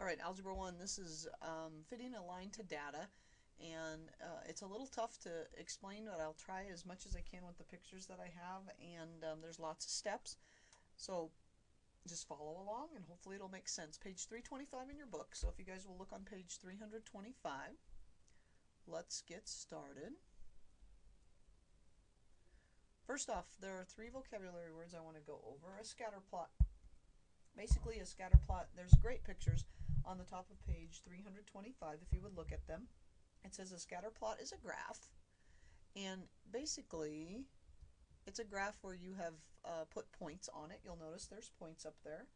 Alright, Algebra 1, this is fitting a line to data, and it's a little tough to explain, but I'll try as much as I can with the pictures that I have, and there's lots of steps, so just follow along and hopefully it'll make sense. Page 325 in your book, so if you guys will look on page 325, let's get started. First off, there are 3 vocabulary words I want to go over. A scatter plot. Basically, a scatter plot, there's great pictures on the top of page 325 if you would look at them. It says a scatter plot is a graph, and basically it's a graph where you have put points on it. You'll notice there's points up there,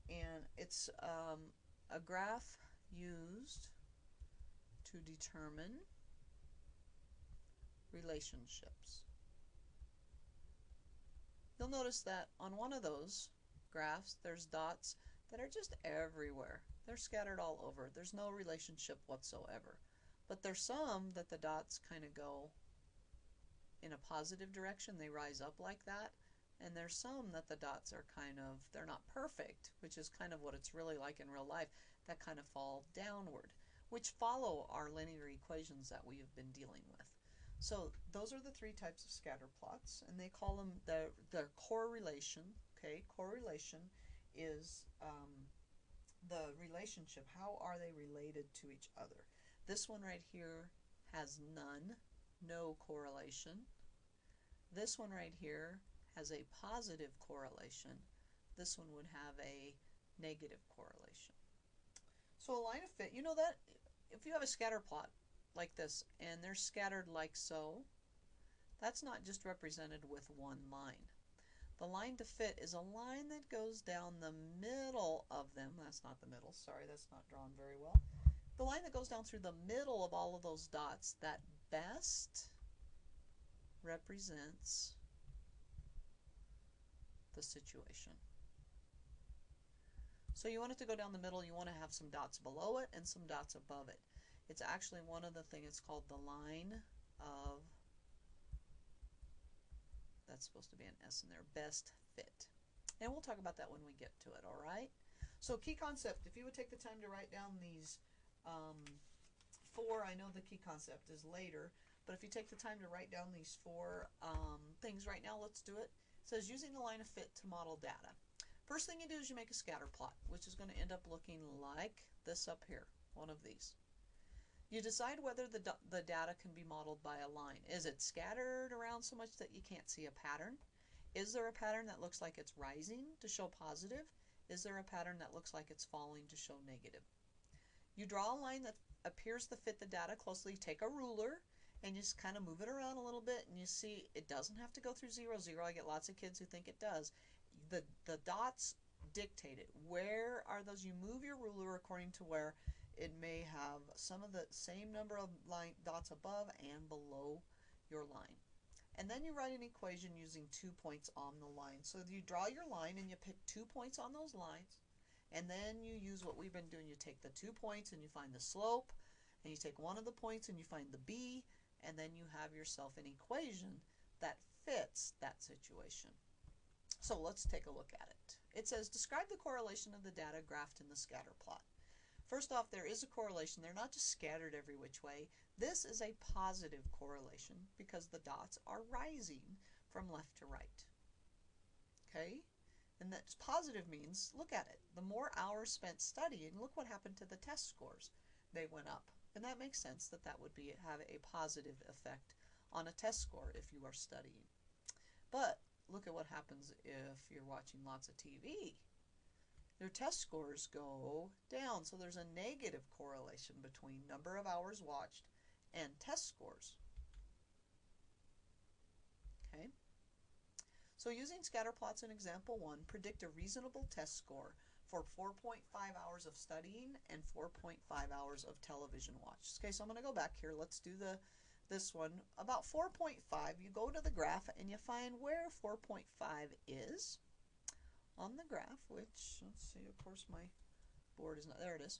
and it's a graph used to determine relationships. You'll notice that on one of those graphs there's dots that are just everywhere. They're scattered all over. There's no relationship whatsoever. But there's some that the dots kind of go in a positive direction. They rise up like that. And there's some that the dots are kind of, they're not perfect, which is kind of what it's really like in real life, that kind of fall downward, which follow our linear equations that we have been dealing with. So those are the 3 types of scatter plots, and they call them the correlation. Okay, correlation is the relationship. How are they related to each other? This one right here has none, no correlation. This one right here has a positive correlation. This one would have a negative correlation. So a line of fit, you know that if you have a scatter plot like this and they're scattered like so, that's not just represented with one line. The line to fit is a line that goes down the middle of them. That's not the middle, sorry, that's not drawn very well. The line that goes down through the middle of all of those dots that best represents the situation. So you want it to go down the middle, you want to have some dots below it and some dots above it. It's actually one of the things, it's called the line of, that's supposed to be an S in there, best fit. And we'll talk about that when we get to it, all right? So key concept, if you would take the time to write down these 4, I know the key concept is later, but if you take the time to write down these 4 things right now, let's do it. It says using the line of fit to model data. First thing you do is you make a scatter plot, which is going to end up looking like this up here, one of these. You decide whether the data can be modeled by a line. Is it scattered around so much that you can't see a pattern? Is there a pattern that looks like it's rising to show positive? Is there a pattern that looks like it's falling to show negative? You draw a line that appears to fit the data closely. You take a ruler and you just kind of move it around a little bit, and you see it doesn't have to go through 0, 0. I get lots of kids who think it does. The dots dictate it. Where are those? You move your ruler according to where it may have some of the same number of dots above and below your line. And then you write an equation using 2 points on the line. So you draw your line and you pick 2 points on those lines, and then you use what we've been doing. You take the 2 points and you find the slope, and you take one of the points and you find the b, and then you have yourself an equation that fits that situation. So let's take a look at it. It says describe the correlation of the data graphed in the scatter plot. First off, there is a correlation. They're not just scattered every which way. This is a positive correlation because the dots are rising from left to right. Okay? And that's positive means, look at it. The more hours spent studying, look what happened to the test scores. They went up. And that makes sense that that would have a positive effect on a test score if you are studying. But look at what happens if you're watching lots of TV. Your test scores go down. So there's a negative correlation between number of hours watched and test scores. Okay? So using scatter plots in example 1, predict a reasonable test score for 4.5 hours of studying and 4.5 hours of television watch. Okay, so I'm going to go back here. Let's do this one. About 4.5, you go to the graph and you find where 4.5 is on the graph, which, let's see, of course my board is not, there it is.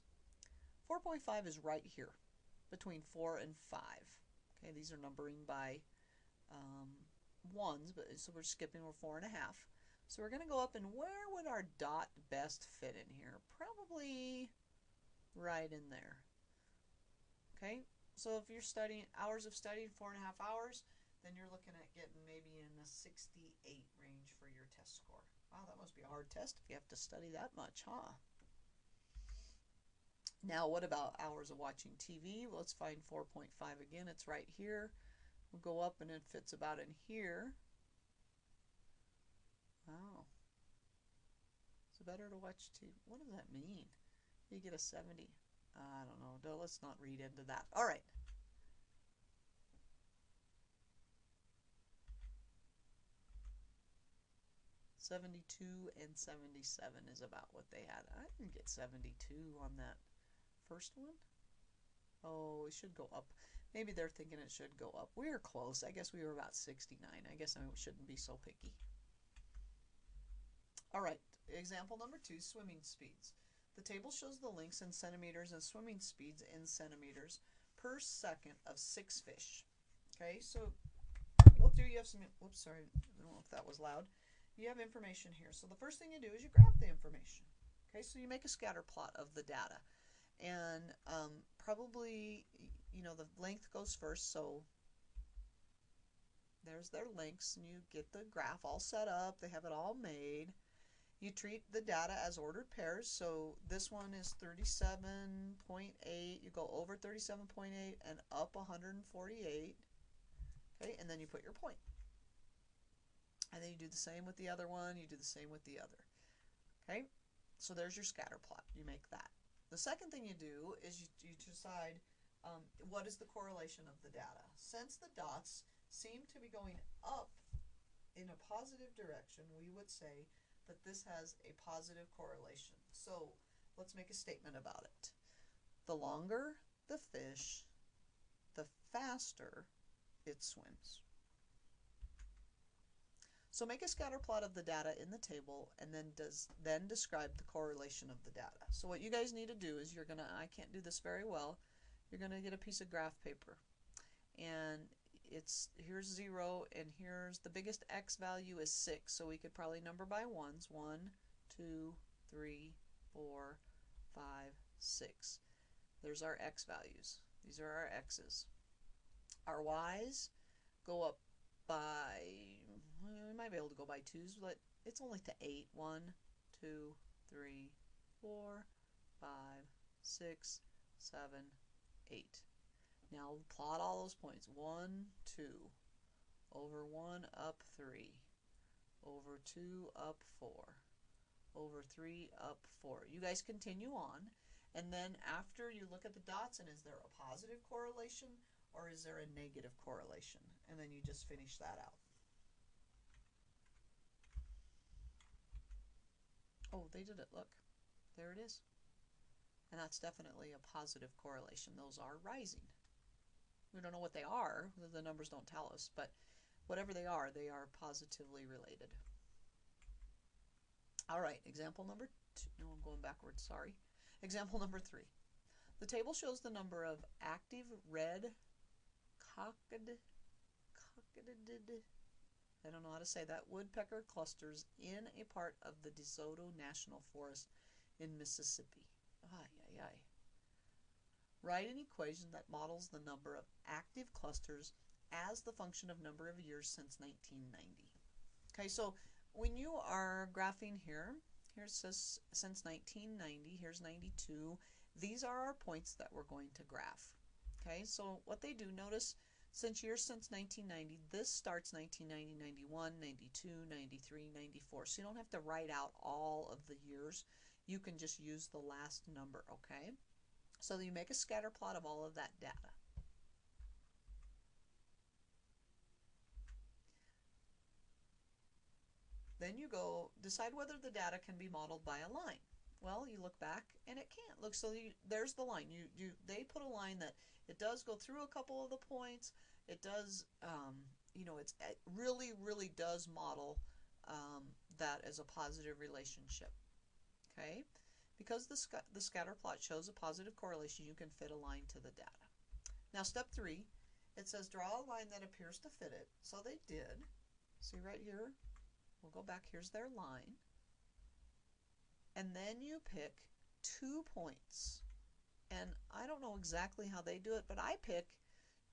4.5 is right here, between 4 and 5. Okay, these are numbering by ones, but so we're skipping, we're 4.5. So we're going to go up, and where would our dot best fit in here? Probably right in there. Okay, so if you're studying hours of study, 4.5 hours, then you're looking at getting maybe in the 68 range for your test score. Wow, that must be a hard test if you have to study that much, huh? Now, what about hours of watching TV? Let's find 4.5 again. It's right here. We'll go up and it fits about in here. Wow. Is it better to watch TV? What does that mean? You get a 70. I don't know. No, let's not read into that. All right. $72 and $77 is about what they had. I didn't get 72 on that first one. Oh, it should go up. Maybe they're thinking it should go up. We were close. I guess we were about 69. I guess I shouldn't be so picky. All right, example number 2, swimming speeds. The table shows the lengths in centimeters and swimming speeds in centimeters per second of 6 fish. Okay, so go through, you have some, whoops, sorry, I don't know if that was loud. You have information here. So the first thing you do is you graph the information. Okay, so you make a scatter plot of the data. And probably, you know, the length goes first, so there's their lengths, and you get the graph all set up. They have it all made. You treat the data as ordered pairs, so this one is 37.8. You go over 37.8 and up 148. Okay, and then you put your point. And then you do the same with the other one. You do the same with the other. Okay, so there's your scatter plot. You make that. The second thing you do is you decide what is the correlation of the data. Since the dots seem to be going up in a positive direction, we would say that this has a positive correlation. So let's make a statement about it. The longer the fish, the faster it swims. So make a scatter plot of the data in the table and then describe the correlation of the data. So what you guys need to do is you're gonna, I can't do this very well, you're gonna get a piece of graph paper. And here's 0 and here's the biggest x value is 6, so we could probably number by ones. 1, 2, 3, 4, 5, 6. There's our x values. These are our x's. Our y's go up by, we might be able to go by 2's, but it's only to 8. 1, 2, 3, 4, 5, 6, 7, 8. Now plot all those points. 1, 2, over 1, up 3, over 2, up 4, over 3, up 4. You guys continue on, and then after you look at the dots, and is there a positive correlation or is there a negative correlation? And then you just finish that out. Oh, they did it. Look, there it is. And that's definitely a positive correlation. Those are rising. We don't know what they are. The numbers don't tell us, but whatever they are positively related. All right, example number 2. No, I'm going backwards, sorry. Example number 3. The table shows the number of active red cockaded, I don't know how to say that, woodpecker clusters in a part of the DeSoto National Forest in Mississippi. Ay, ay, ay. Write an equation that models the number of active clusters as the function of number of years since 1990. Okay, so when you are graphing here it says since 1990, here's 92. These are our points that we're going to graph. Okay, so what they do, notice since years since 1990, this starts 1990, 91, 92, 93, 94. So you don't have to write out all of the years. You can just use the last number, okay? So you make a scatter plot of all of that data. Then you go decide whether the data can be modeled by a line. Well, you look back and it can't. Look, so there's the line. They put a line that it does go through a couple of the points. It does, it really does model that as a positive relationship. Okay, because the scatter plot shows a positive correlation, you can fit a line to the data. Now, step 3, it says draw a line that appears to fit it. So they did. See right here. We'll go back. Here's their line. And then you pick 2 points And I don't know exactly how they do it, but I pick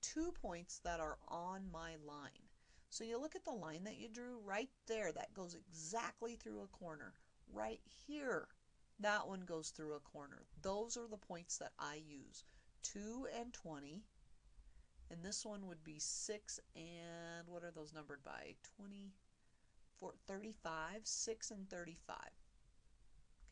2 points that are on my line. So you look at the line that you drew right there, that goes exactly through a corner. Right here, that one goes through a corner. Those are the points that I use. 2 and 20. And this one would be 6 and, what are those numbered by? 35, 6 and 35.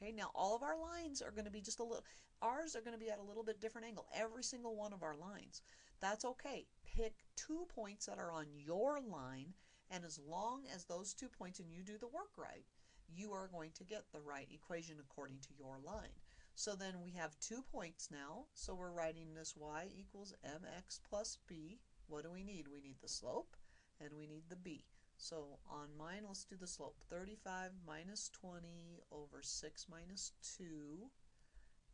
Okay, now all of our lines are going to be just a little, ours are going to be at a little bit different angle, every single one of our lines. That's okay. Pick 2 points that are on your line, and as long as those 2 points and you do the work right, you are going to get the right equation according to your line. So then we have 2 points now, so we're writing this y equals mx plus b. What do we need? We need the slope and we need the b. So on mine, let's do the slope. 35 minus 20 over 6 minus 2.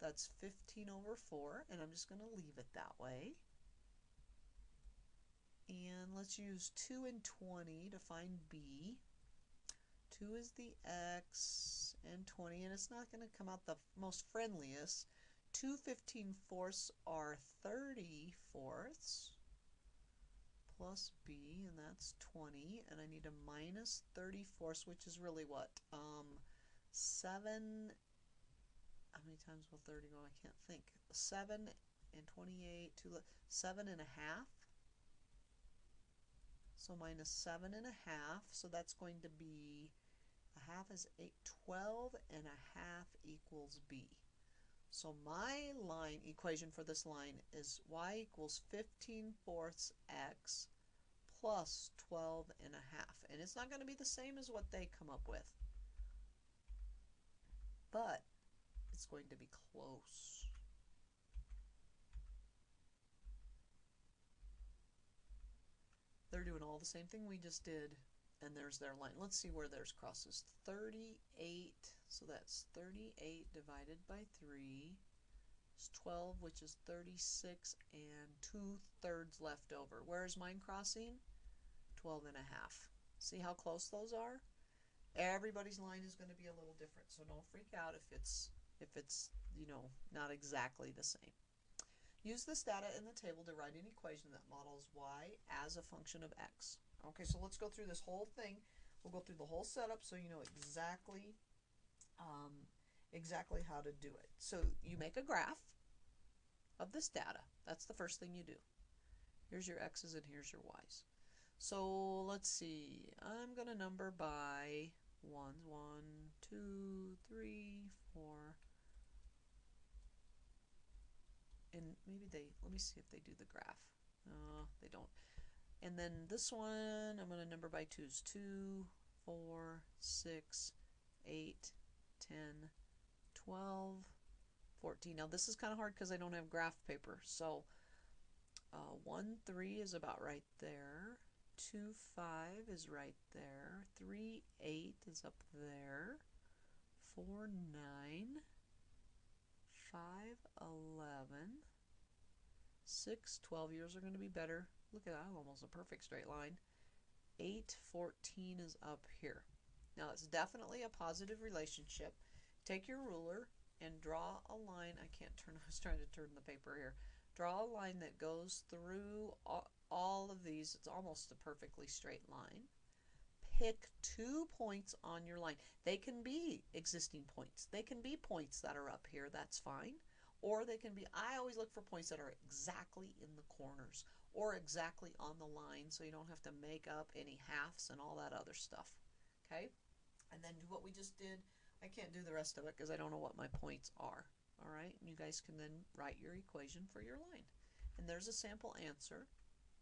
That's 15 over 4, and I'm just going to leave it that way. And let's use 2 and 20 to find b. 2 is the x, and 20, and it's not going to come out the most friendliest. 2 15/4 are 30/4 plus b, and that's 20, and I need a minus 30/4, which is really what? 7, how many times will 30 go? I can't think. 7 and 28, 7 and a half. So minus 7 and a half, so that's going to be, a half is 8, 12 and a half equals b. So my line equation for this line is y equals 15/4 x plus 12 and a half. And it's not going to be the same as what they come up with, but it's going to be close. They're doing all the same thing we just did, and there's their line. Let's see where theirs crosses. 38, so that's 38 divided by 3 is 12, which is 36, and 2/3 left over. Where is mine crossing? 12 and a half. See how close those are? Everybody's line is going to be a little different, so don't freak out if it's you know, not exactly the same. Use this data in the table to write an equation that models y as a function of x. Okay, so let's go through this whole thing. We'll go through the whole setup so you know exactly how to do it. So you make a graph of this data. That's the first thing you do. Here's your x's and here's your y's. So let's see. I'm going to number by ones. 1, 2, 3, 4. And maybe let me see if they do the graph. They don't. And then this one, I'm going to number by 2's. 2, 4, 6, 8, 10, 12, 14. Now this is kind of hard because I don't have graph paper. So 1, 3 is about right there. 2, 5 is right there. 3, 8 is up there. 4, 9. 5, 11, 6, 12 years are going to be better. Look at that, almost a perfect straight line. 8, 14 is up here. Now it's definitely a positive relationship. Take your ruler and draw a line. I was trying to turn the paper here. Draw a line that goes through all of these. It's almost a perfectly straight line. Pick 2 points on your line. They can be existing points. They can be points that are up here. That's fine. Or they can be, I always look for points that are exactly in the corners or exactly on the line so you don't have to make up any halves and all that other stuff. Okay? And then do what we just did. I can't do the rest of it because I don't know what my points are. All right? You guys can then write your equation for your line. And there's a sample answer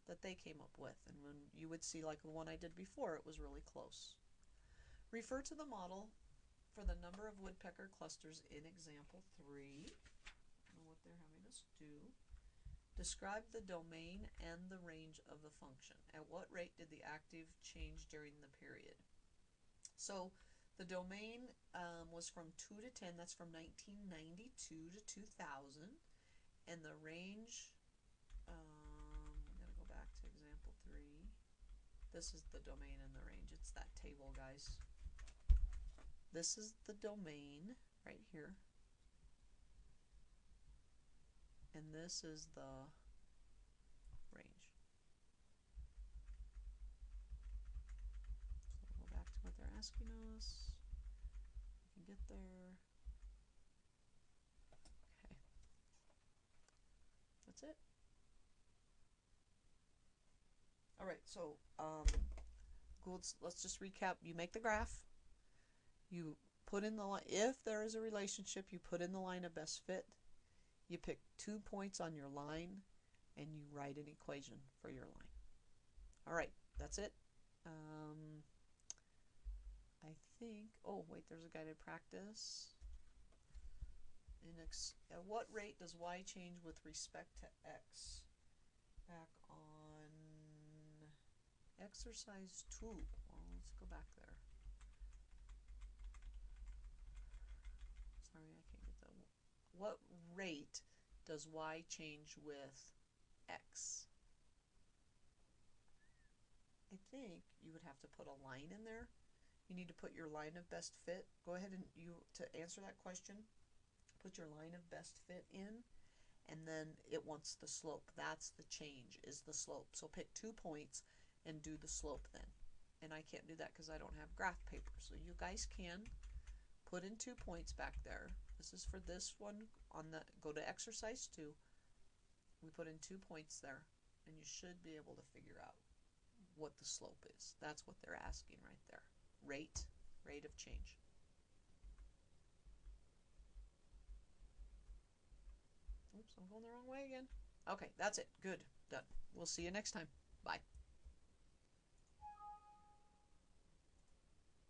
that they came up with, and when you would see like the one I did before, it was really close. Refer to the model for the number of woodpecker clusters in example 3. I don't know what they're having us do. Describe the domain and the range of the function. At what rate did the active change during the period? So the domain was from 2 to 10. That's from 1992 to 2000, and the range, this is the domain and the range. It's that table, guys. This is the domain right here. this is the range. So we'll go back to what they're asking us. We can get there. Okay. That's it. All right, so let's just recap. You make the graph. You put in the line, if there is a relationship, you put in the line of best fit. You pick 2 points on your line, and you write an equation for your line. All right, that's it. I think, oh wait, there's a guided practice. At what rate does y change with respect to x? Back on exercise 2. Well, let's go back there. Sorry, I can't get that. What rate does y change with x? I think you would have to put a line in there. You need to put your line of best fit. Go ahead and to answer that question, put your line of best fit in, and then it wants the slope. That's the change, is the slope. So pick 2 points and do the slope then. And I can't do that because I don't have graph paper. So you guys can put in 2 points back there. This is for this one. Go to exercise 2. We put in 2 points there, and you should be able to figure out what the slope is. That's what they're asking right there. Rate of change. Oops, I'm going the wrong way again. Okay, that's it. Good. Done. We'll see you next time. Bye.